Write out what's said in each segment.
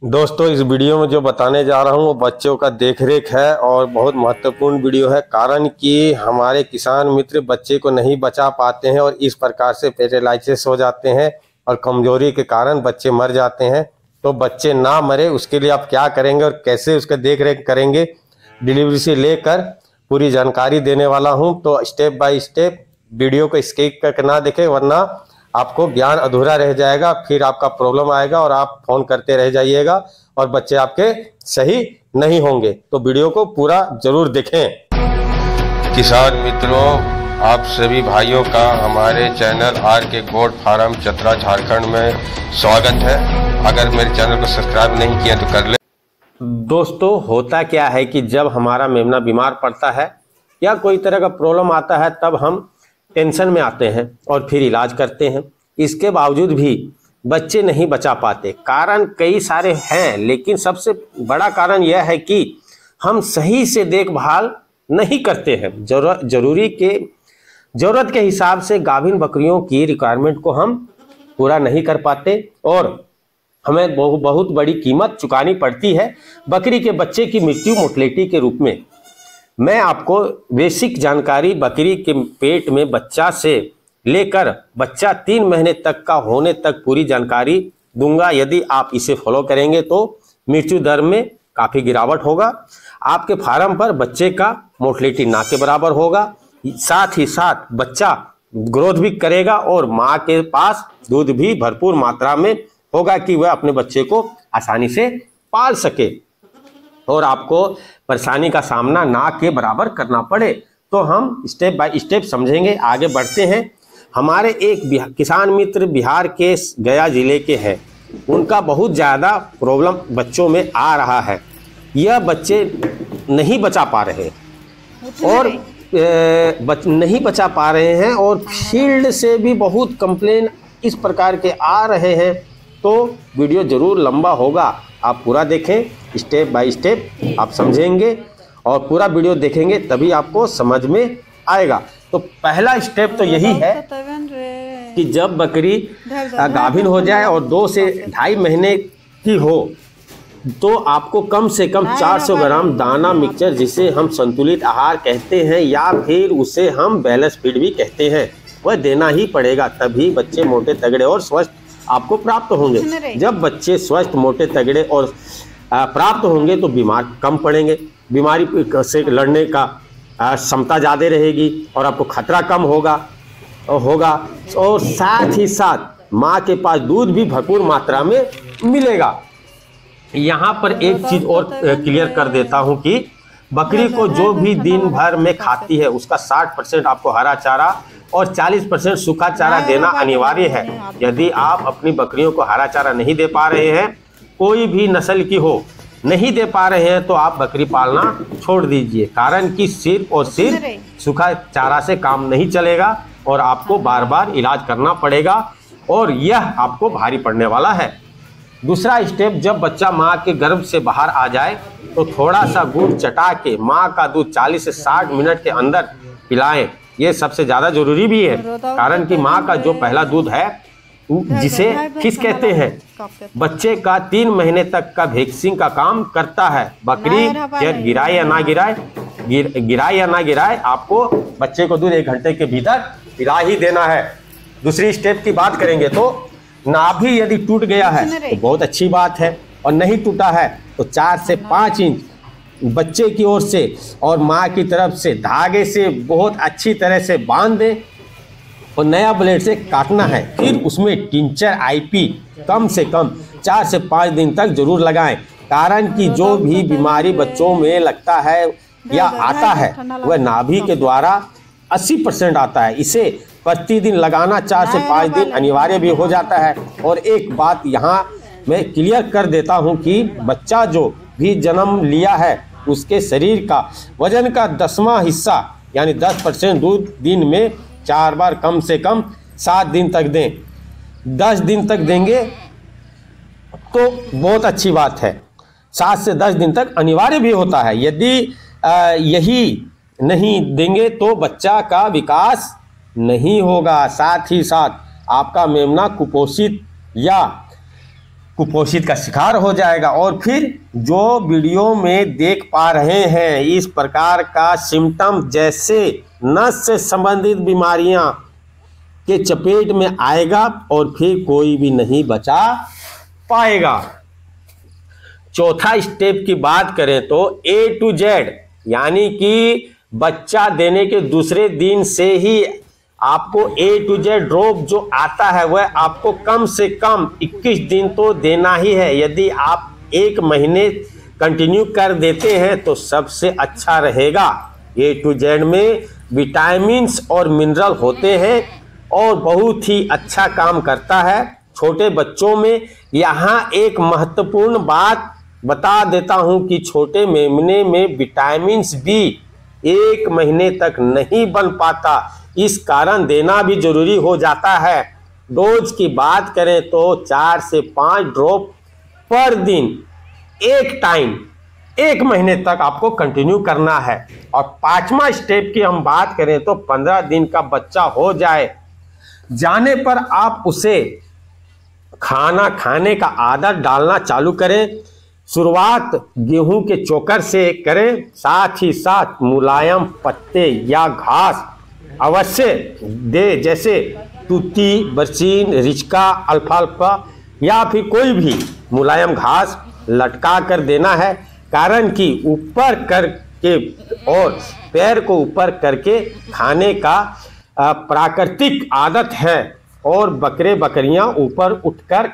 दोस्तों, इस वीडियो में जो बताने जा रहा हूँ वो बच्चों का देखरेख है और बहुत महत्वपूर्ण वीडियो है। कारण कि हमारे किसान मित्र बच्चे को नहीं बचा पाते हैं और इस प्रकार से पैरालिसिस हो जाते हैं और कमजोरी के कारण बच्चे मर जाते हैं। तो बच्चे ना मरे उसके लिए आप क्या करेंगे और कैसे उसका देखरेख करेंगे, डिलीवरी से लेकर पूरी जानकारी देने वाला हूँ। तो स्टेप बाय स्टेप वीडियो को स्किप करके ना देखें, वरना आपको ज्ञान अधूरा रह जाएगा, फिर आपका प्रॉब्लम आएगा और आप फोन करते रह जाइएगा और बच्चे आपके सही नहीं होंगे। तो वीडियो को पूरा जरूर देखें। किसान मित्रों, आप सभी भाइयों का हमारे चैनल आर के गोट फार्म चतरा झारखंड में स्वागत है। अगर मेरे चैनल को सब्सक्राइब नहीं किया तो कर ले। दोस्तों, होता क्या है कि जब हमारा मेमना बीमार पड़ता है या कोई तरह का प्रॉब्लम आता है तब हम टेंशन में आते हैं और फिर इलाज करते हैं। इसके बावजूद भी बच्चे नहीं बचा पाते। कारण कई सारे हैं, लेकिन सबसे बड़ा कारण यह है कि हम सही से देखभाल नहीं करते हैं। जरूरत के हिसाब से गाभिन बकरियों की रिक्वायरमेंट को हम पूरा नहीं कर पाते और हमें बहुत बड़ी कीमत चुकानी पड़ती है बकरी के बच्चे की मृत्यु मोर्टेलिटी के रूप में। मैं आपको बेसिक जानकारी बकरी के पेट में बच्चा से लेकर बच्चा 3 महीने तक का होने तक पूरी जानकारी दूंगा। यदि आप इसे फॉलो करेंगे तो मृत्यु दर में काफ़ी गिरावट होगा। आपके फार्म पर बच्चे का मोर्टेलिटी ना के बराबर होगा। साथ ही साथ बच्चा ग्रोथ भी करेगा और माँ के पास दूध भी भरपूर मात्रा में होगा कि वह अपने बच्चे को आसानी से पाल सके और आपको परेशानी का सामना ना के बराबर करना पड़े। तो हम स्टेप बाय स्टेप समझेंगे, आगे बढ़ते हैं। हमारे एक किसान मित्र बिहार के गया जिले के हैं। उनका बहुत ज़्यादा प्रॉब्लम बच्चों में आ रहा है। यह बच्चे नहीं बचा पा रहे और नहीं बचा पा रहे हैं और फील्ड से भी बहुत कंप्लेन इस प्रकार के आ रहे हैं। तो वीडियो ज़रूर लंबा होगा, आप पूरा देखें। स्टेप बाय स्टेप आप समझेंगे और पूरा वीडियो देखेंगे तभी आपको समझ में आएगा। तो पहला स्टेप तो यही है कि जब बकरी गाभिन हो जाए और 2 से 2.5 महीने की हो तो आपको कम से कम 400 ग्राम दाना मिक्सचर, जिसे हम संतुलित आहार कहते हैं या फिर उसे हम बैलेंस फीड भी कहते हैं, वह देना ही पड़ेगा। तभी बच्चे मोटे तगड़े और स्वस्थ आपको प्राप्त होंगे। जब बच्चे स्वस्थ मोटे तगड़े और प्राप्त होंगे तो बीमार कम पड़ेंगे, बीमारी से लड़ने का क्षमता ज़्यादा रहेगी और आपको खतरा कम होगा और साथ ही साथ माँ के पास दूध भी भरपूर मात्रा में मिलेगा। यहाँ पर एक चीज़ और क्लियर कर देता हूँ कि बकरी को जो भी दिन भर में खाती है उसका 60% आपको हरा चारा और 40% सूखा चारा देना अनिवार्य है। यदि आप अपनी बकरियों को हरा चारा नहीं दे पा रहे हैं, कोई भी नस्ल की हो, नहीं दे पा रहे हैं, तो आप बकरी पालना छोड़ दीजिए। कारण कि सिर्फ और सिर्फ सूखा चारा से काम नहीं चलेगा और आपको बार बार इलाज करना पड़ेगा और यह आपको भारी पड़ने वाला है। दूसरा स्टेप, जब बच्चा माँ के गर्भ से बाहर आ जाए तो थोड़ा सा गुड़ चटा के माँ का दूध 40 से 60 मिनट के अंदर पिलाएं। ये सबसे ज़्यादा जरूरी भी है। कारण कि माँ का जो पहला दूध है, जिसे खिस कहते हैं, बच्चे का 3 महीने तक का वैक्सीन का काम करता है। बकरी गिराए या ना गिराए, आपको बच्चे को दूध 1 घंटे के भीतर पिला ही देना है। दूसरी स्टेप की बात करेंगे तो नाभि यदि टूट गया है तो बहुत अच्छी बात है और नहीं टूटा है तो 4 से 5 इंच बच्चे की ओर से और माँ की तरफ से धागे से बहुत अच्छी तरह से बांध दें और नया ब्लेड से काटना है। फिर उसमें टिंचर आईपी कम से कम 4 से 5 दिन तक जरूर लगाएं। कारण कि जो भी बीमारी बच्चों में लगता है या आता है वह नाभि के द्वारा 80% आता है। इसे प्रतिदिन लगाना 4 से 5 दिन अनिवार्य भी हो जाता है। और एक बात यहाँ मैं क्लियर कर देता हूँ कि बच्चा जो भी जन्म लिया है उसके शरीर का वजन का 10वां हिस्सा यानी 10% दूध दिन में 4 बार कम से कम 7 दिन तक दें। 10 दिन तक देंगे तो बहुत अच्छी बात है। 7 से 10 दिन तक अनिवार्य भी होता है। यदि यही नहीं देंगे तो बच्चा का विकास नहीं होगा। साथ ही साथ आपका मेमना कुपोषित या कुपोषित का शिकार हो जाएगा। और फिर जो वीडियो में देख पा रहे हैं इस प्रकार का सिम्टम, जैसे नस से संबंधित बीमारियां के चपेट में आएगा और फिर कोई भी नहीं बचा पाएगा। चौथा स्टेप की बात करें तो A to Z, यानी कि बच्चा देने के दूसरे दिन से ही आपको A to Z ड्रॉप जो आता है वह आपको कम से कम 21 दिन तो देना ही है। यदि आप 1 महीने कंटिन्यू कर देते हैं तो सबसे अच्छा रहेगा। A to Z में विटामिन्स और मिनरल होते हैं और बहुत ही अच्छा काम करता है छोटे बच्चों में। यहाँ एक महत्वपूर्ण बात बता देता हूँ कि छोटे मेमने में विटामिन्स B 1 महीने तक नहीं बन पाता, इस कारण देना भी जरूरी हो जाता है। डोज की बात करें तो 4 से 5 ड्रॉप पर दिन एक टाइम 1 महीने तक आपको कंटिन्यू करना है। और 5वां स्टेप की हम बात करें तो 15 दिन का बच्चा हो जाने पर आप उसे खाना खाने का आदत डालना चालू करें। शुरुआत गेहूं के चोकर से करें, साथ ही साथ मुलायम पत्ते या घास अवश्य दे, जैसे तुती, बरसीन, रिचका, अल्फाल्फा या फिर कोई भी मुलायम घास लटका कर देना है। कारण कि ऊपर करके और पैर को ऊपर करके खाने का प्राकृतिक आदत है और बकरे बकरियां ऊपर उठकर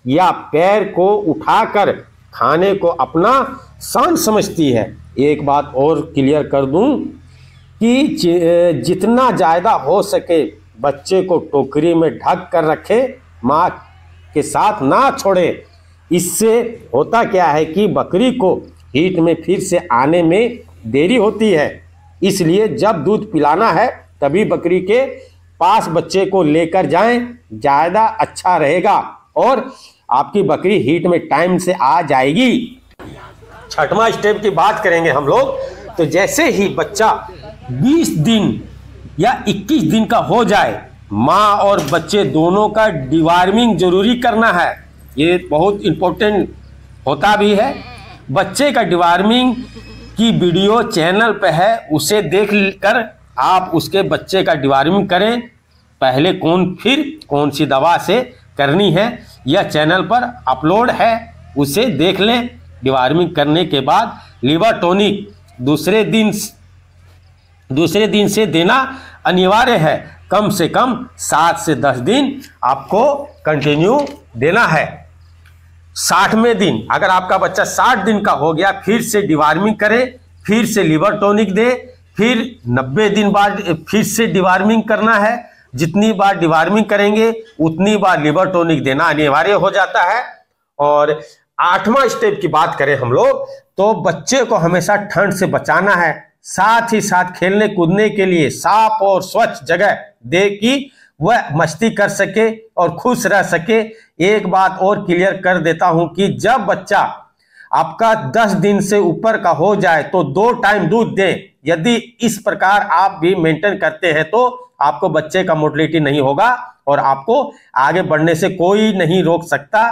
या पैर को उठाकर खाने को अपना शान समझती है। एक बात और क्लियर कर दूं कि जितना ज़्यादा हो सके बच्चे को टोकरी में ढक कर रखे, माँ के साथ ना छोड़े। इससे होता क्या है कि बकरी को हीट में फिर से आने में देरी होती है, इसलिए जब दूध पिलाना है तभी बकरी के पास बच्चे को लेकर जाएं, ज़्यादा अच्छा रहेगा और आपकी बकरी हीट में टाइम से आ जाएगी। 6वां स्टेप की बात करेंगे हम लोग, तो जैसे ही बच्चा 20 दिन या 21 दिन का हो जाए, माँ और बच्चे दोनों का डिवॉर्मिंग जरूरी करना है। ये बहुत इम्पोर्टेंट होता भी है। बच्चे का डिवॉर्मिंग की वीडियो चैनल पे है, उसे देख कर आप उसके बच्चे का डिवॉर्मिंग करें। पहले फिर कौन सी दवा से करनी है यह चैनल पर अपलोड है, उसे देख लें। डिवॉर्मिंग करने के बाद लिवर टॉनिक दूसरे दिन से देना अनिवार्य है। कम से कम 7 से 10 दिन आपको कंटिन्यू देना है। 60वें दिन अगर आपका बच्चा 60 दिन का हो गया, फिर से डिवॉर्मिंग करें, फिर से लिवर टॉनिक दे, फिर 90 दिन बाद फिर से डिवॉर्मिंग करना है। जितनी बार डिवॉर्मिंग करेंगे उतनी बार लिवर टॉनिक देना अनिवार्य हो जाता है। और 8वां स्टेप की बात करें हम लोग, तो बच्चे को हमेशा ठंड से बचाना है, साथ ही साथ खेलने कूदने के लिए साफ और स्वच्छ जगह दे कि वह मस्ती कर सके और खुश रह सके। एक बात और क्लियर कर देता हूं कि जब बच्चा आपका 10 दिन से ऊपर का हो जाए तो 2 टाइम दूध दें। यदि इस प्रकार आप भी मेंटेन करते हैं तो आपको बच्चे का मोर्टेलिटी नहीं होगा और आपको आगे बढ़ने से कोई नहीं रोक सकता।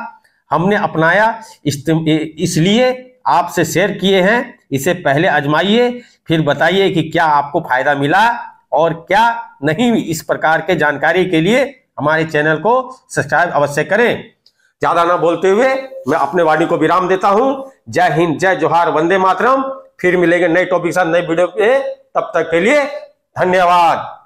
हमने अपनाया इसलिए आपसे शेयर किए हैं। इसे पहले आजमाइए, फिर बताइए कि क्या आपको फायदा मिला और क्या नहीं। इस प्रकार के जानकारी के लिए हमारे चैनल को सब्सक्राइब अवश्य करें। ज्यादा ना बोलते हुए मैं अपने वाणी को विराम देता हूं। जय हिंद, जय जोहार, वंदे मातरम। फिर मिलेंगे नए टॉपिक के साथ नए वीडियो पे, तब तक के लिए धन्यवाद।